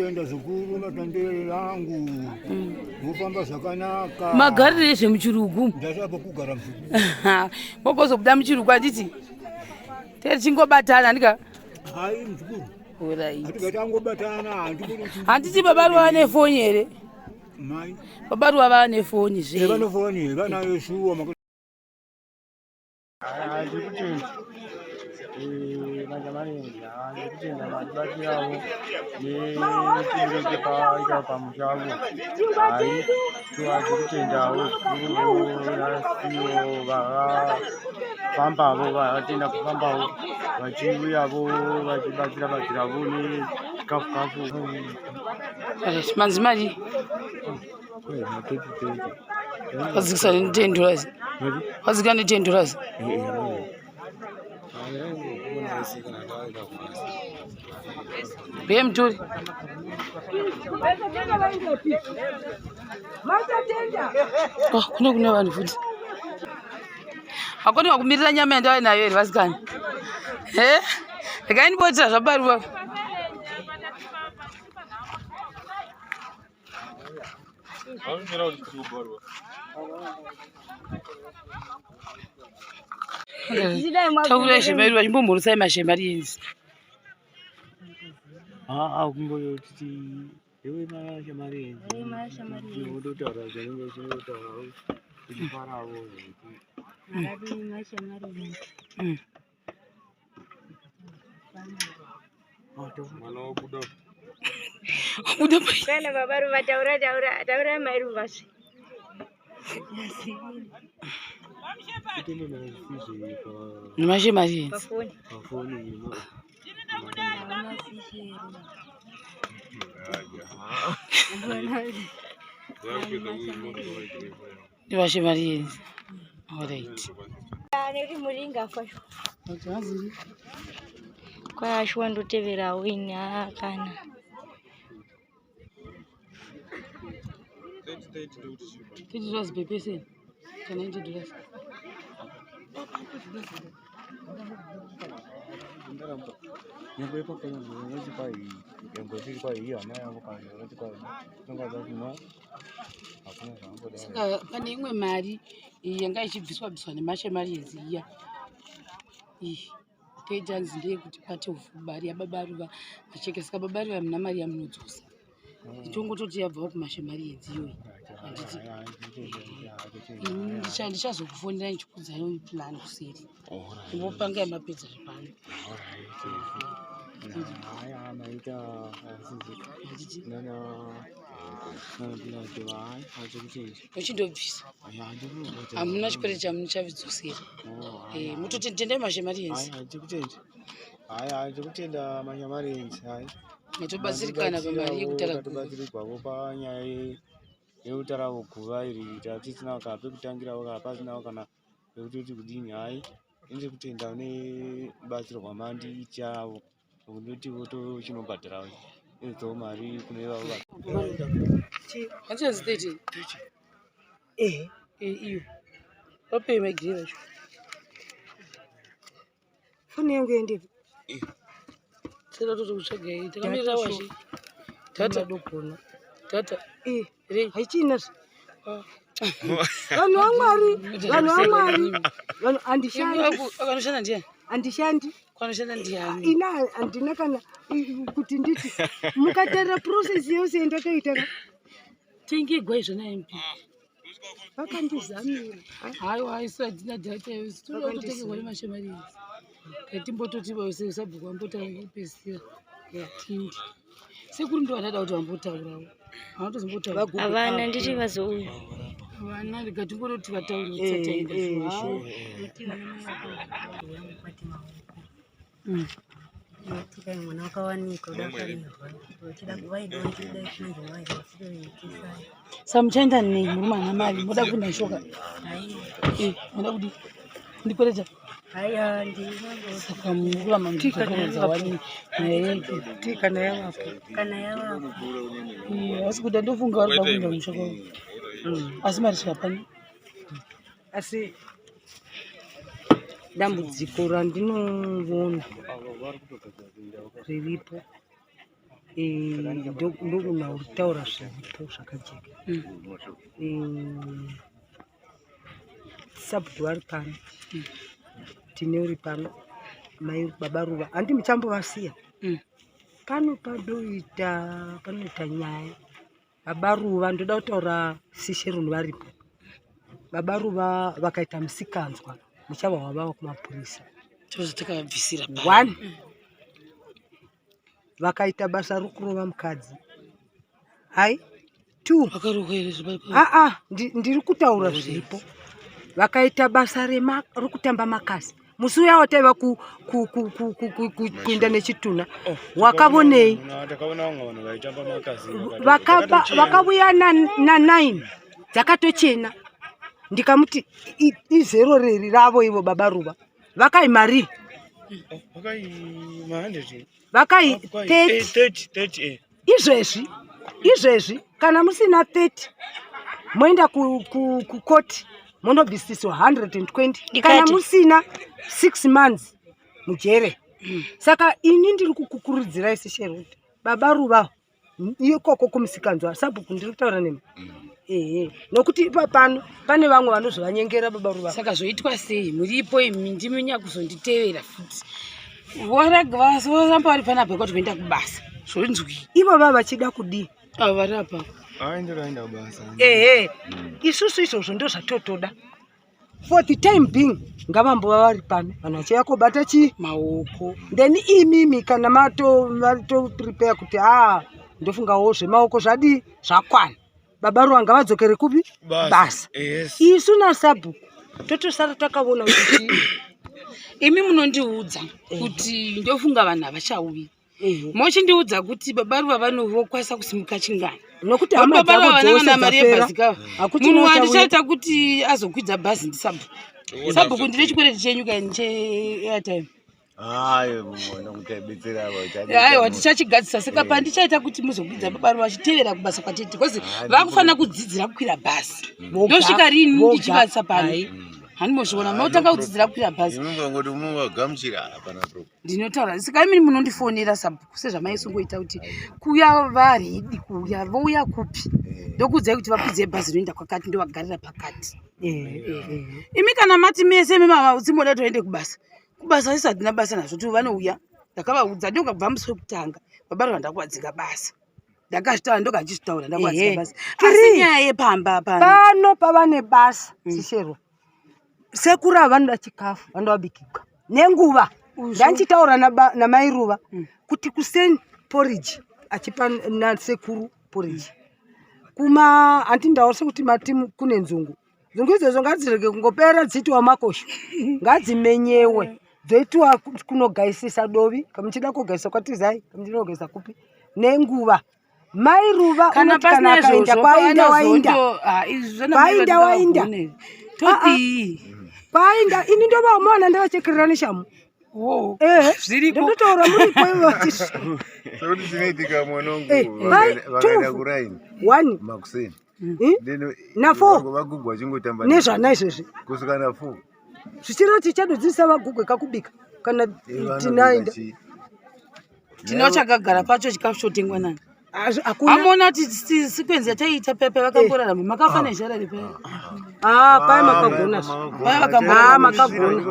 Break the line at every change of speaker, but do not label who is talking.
Ndinotenda zvikuru matendero yangu. Mufamba zvakanaka.
Magarire zvemuchirugu.
Ndasaba kugara muchirugu.
Mokozobuda muchirugu anditi. Teri chingobatana ndika.
Hai mukuru.
Alright.
Ndikatangobatana
handiti Baba Ruva vane foni here?
Mai.
Baba Ruva vane foni zve.
Vane foni, vanayo shuwa makoti.
Manzimari. Wazikisa ni $10. Wazikisa ni $10. Bem turi. Oh, kuna vanhu futi. Hakuna kumirira nyama yandawe nayo here vasikana. Rekaini botira zvabaruva. Taura shemari vachimbomurisai mashemari enzi.
Kumboyo titi ewe mashemari enzi. Ndotaura zvinenge zvinotaura kuti faravo.
Marabi mashemari enzi.
Mwana wabuda.
Wabuda pai.
Kana Baba Ruva taura mairuvasi.
Mashemari enzi.
Pafoni.
Mashemari enzi. Alright.
Neri muringa fasho. Kwa shwa ndotevera wini kana.
$30 bepese. Kana $20. Saka pane imwe mari yanga ichibviswa nemashemari enzi iya. Taitanzi ndeyekuti kwate mari yaBaba Ruva vacheke. Saka Baba Ruva muna mari yamunodzosa. Ichongototi yabvawo kumashemari enzi iyoyi. Ndichazokufonera ndichikuudzayo plan kuseri. Ndinopanga yamapedza zvepano. Uchindobvisa. Hamuna chikwere chamuchavidzosera. Mutoti tendai mashemari enzi.
Ndikutenda mashemari enzi.
Metobatsirikana pamari yekutara
panyaya yekutara Gûva iri tatisina pekutangira pasina kana pekutoti kudini. Hai ndikutenda nebatsiro kwamandi chavo kundoti voto chinobhadhara edzo mari kune vavo.
Hanzi 30. Iyo. Wapei magirira cho.
Foni yangu ende.
Sera toto kutsvagai. Takamira washi. Tata
dokona.
Tata.
Haichina. Vanhu vaMwari. Vanhu andishandi.
Akanoshanda ndiani?
Andishandi.
Kwanoshanda ndiani?
Ina andina kana kuti nditi mukatarira process yose yandakaita.
Tengegwa izvona MP.
Vakandizamira.
Haiwa haisa dzina data yose. Tinototengerwa nemashemari enzi. Katimbototi vose usabhuku wambotanga kupesira. Tindi. Sekuri ndo vanada kuti vambotaurawo. Havatozombotauра.
Havana nditi vazouya.
Vana rikatingoroti vataure tsataenda zvo.
Tika mwana wakawanika udakarirwa. Tida kuvaida ndida chinhu waida kusiyoyekisa.
Samuchaenda nei murumana mari muda kunda shoka. Muda kudi ndikoreja.
Haya ndinongo
saka mungula mamtika kana wani
tika na yawapo. Kana yawapo.
Asikuda ndofunga vari pakunda mushoko. Asi mari chapani.
Asi dambudziko randinoona riripo ndogona utaura zvipo zvakajeka. Sabhuku vari pano, tine uri pano, mai Baba Ruva. Handi muchambovasiya. Panoita nyaya. Baba Ruva ndoda kutaura sisheruni varipo. Baba Ruva vakaita musikanzwa muchava wavava kumapurisa. One, vakaita basa rokurova mukadzi. Hai, two, ndiri kutaura zviripo. Vakaita basa rokutamba makazi. Musi uya wataiva kuinda nechituna. Wakavonei? Vakauya na9 dzakatochena. Ndikamuti izero reri ravo ivo Baba Ruva. Vakai mari. Vakai 30. Izvezvi kana musina 30 moenda kukoti monobvisiswa 120. Kana musina 6 months mujere. Saka ini ndiri kukukurudzirai sisheruni. Baba Ruva ikoko kumusikanzwa sabhuku ndiri kutaura nemi. Nokuti ipa pano pane vamwe vanozovanyengera Baba Ruva.
Saka zvoitwa sei? Muripo imi ndimi kuzonditevera futi. Voramba vari panapa kuti voenda kubasa. Zvonzwi.
Ivo vava vachida kudii?
Avo vari apa.
Ndoenda kubasa.
Isusu izvozvo ndo zvatotoda. For the time being ngavambova vari pano. Vanhu vachiuya kobata
maoko.
Then imimi kana mato prepare kuti ndofungawo zvemaoko zvadi zvakwana. Baba Ruva ngavadzokere kupi? Basa. Isu naSabhuku totosara takavona kuti
imi munondiudza kuti ndofunga vanhu havachauyi. Mochindiudza kuti Baba Ruva.Vanhu vokwanisa kusimuka chingani.
Nokuti
Baba Ruva vananga mari yebhazi kava. Munhu wandichaita kuti azokwidza bhazi ndiSabhuku. Sabhuku ndine chikwereti chenyuka cheairtime. Aiwa tichachigadzisa. Saka pandichaita kuti muzokwidza Baba Ruva vachitevera kubasa kwatete. Because vakufanira kudzidzira kukwira bhazi. Ndosvika rini ndichivasa pano. Hanimozviona munotanga kudzidzira kukwira bhazi. Ndinotaura saka imi munondifonera Sabhuku sezvamaisungoita kuti kuya varedi kuya vouya kupi ndokudzai kuti vakwidze bhazi rinoenda kwakati ndovagarira pakati. Imi kana mati mese simboda toende kubasa isati nabasa nazvo kuti vanouya ndakavaudza ndokabva musi wekutanga Baba Ruva ndakuwadzinga basa ndakazvitaura ndokachizvitaura ndakuwadzinga basa asi nyaya yepamba
pano pavane basa sishero sekuru ava vanoda chikafu vandovabikirwa nenguva. Ndanchitaura namai Ruva kuti kuseni porridge achipa nasekuru porridge. Kuma handindawo sekuti matimu kune nzungu izvozvo ngadzirege kungopera dzitiwa makosho ngadzimenyewe dzoitiwa kunogaisisa dovi kamuchida kugaisa kwatizai kamuchida kugaisa kupi nenguva. Mai Ruva kana akaenda kwainda kwainda ini ndovamona ndavachekerera neshamu. Ndototaura muripo ivo
Sori dzinoitika mwanangu vakaenda kuraini makuseni
na 4
vagugwa chingotamba
nezvana izvezvi
kusvika na 4
zvichiroti chadodzisa vagugwe kakubika kana tinaenda
tinochakagara pacho chikafu chotengwa nani. Amona kuti sequence yataita pepe vakamborarama makafa nezhara ripe.
Paya makagona.
Paya makagona.